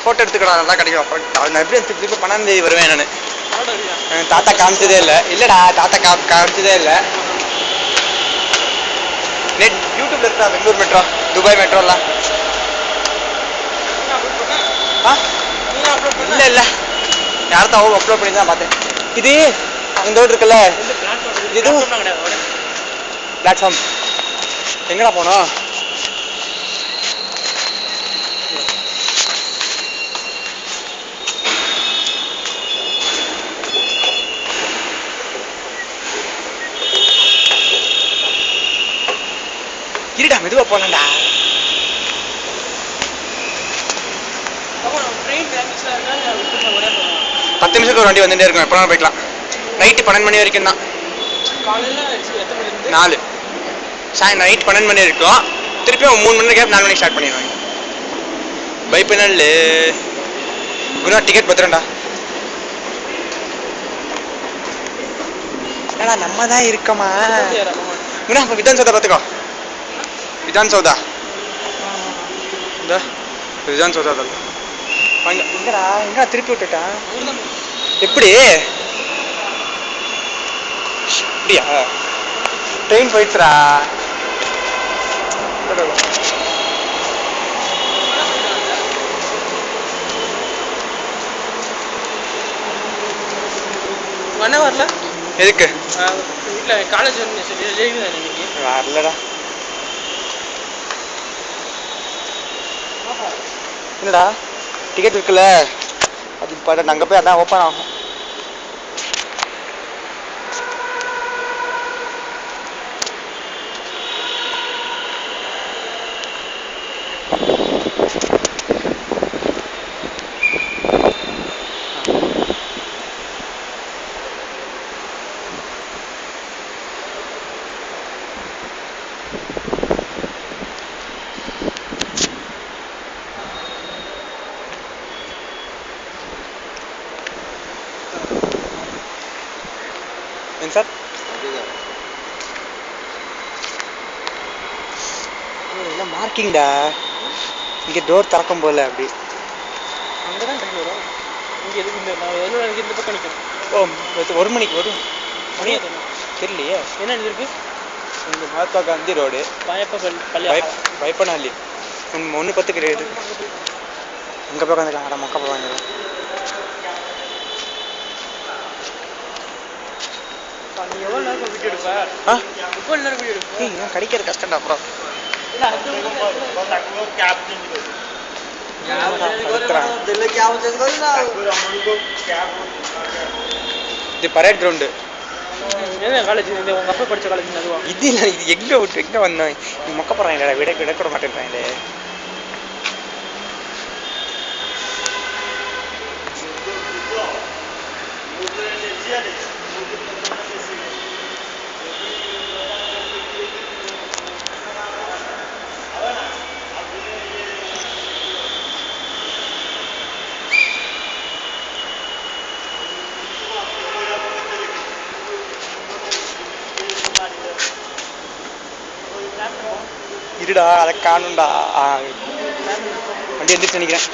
Photo எடுத்துக்கடா நல்லா கிடைக்கும். நான் எப்படி திருப்பி 12ஆம் தேதி வருவேன் நான். தாத்தா காமிச்சதே இல்லை. இல்லைடா தாத்தா காமிச்சதே இல்லை. நெட் யூடியூப்ல இருக்கா பெங்களூர் மெட்ரோ துபாய் மெட்ரோலாம். இல்லை இல்லை யார்தான் அப்லோட் பண்ணி தான் பார்த்தேன். இது அந்த ரோடு இருக்குல்ல இது பிளாட்ஃபார்ம் எங்கடா போனோம்? இருடா மெதுவா போலாம்டா. பத்து நிமிஷத்துக்கு ஒரு வண்டி வந்துட்டே இருக்கும். எப்போ போய்க்கலாம். நைட்டு 12 மணி வரைக்கும் தான். 4 நைட் 12 மணி வரைக்கும். திருப்பியும் 3 மணி கேப் 4 மணிக்கு ஸ்டார்ட் பண்ணிடுவாங்க. பைப்பினல் குணா டிக்கெட் பத்திரம்டா. ஏடா நம்ம தான் இருக்கமா குணா. அப்போ விதான் சௌதா பார்த்துக்கோ. விதான் சௌதா இந்த விதான் சௌதா தான். எங்கடா எங்கடா திருப்பி விட்டுட்டான்? எப்படி அப்படியா? ட்ரெயின் போயிடுச்சுடா. அண்ணா வரல எதுக்கு? வீட்டில் காலேஜ் வரலடா. என்னடா டிக்கெட் இருக்குல்ல அது இப்போ அங்கே போய் அதான் ஓப்பன் ஆகும். ஏன் சார் எல்லாம் மார்க்கிங்டா. இங்கே டோர் திறக்கும் போல அப்படி அங்கே தான் டைம் வரும். இங்கே எதுக்கு எனக்கு இந்த பக்கம் நிற்கும். ஓ 1 மணிக்கு வரும். மணி தெரியலையே என்ன எழுதிருக்கு? இந்த மகாத்மா காந்தி ரோடு பைப்பனஹள்ளி 1:10 கிடையாது. அங்கே போய் உட்காந்துக்கலாம். அட மொக்க போய் வாங்கிடலாம். நீ எவ்வளோ நேரம் வீடியோ எடுப்ப? எவ்வளோ நேரம் வீடியோ எடுப்ப? ஏன் கிடைக்கிறது கஷ்டம்டா. அப்புறம் இது பரேட் கிரவுண்டு. காலேஜ் உங்க அப்பா படிச்ச காலேஜ் அதுவா? இது இல்லை. இது எங்கே விட்டு எங்கே வந்தோம்? நீ மொக்க போடுறாங்க. விட மாட்டேன்றாங்களே. இருடா அதை காணும்டா. வண்டி வந்துட்டு நினைக்கிறேன்.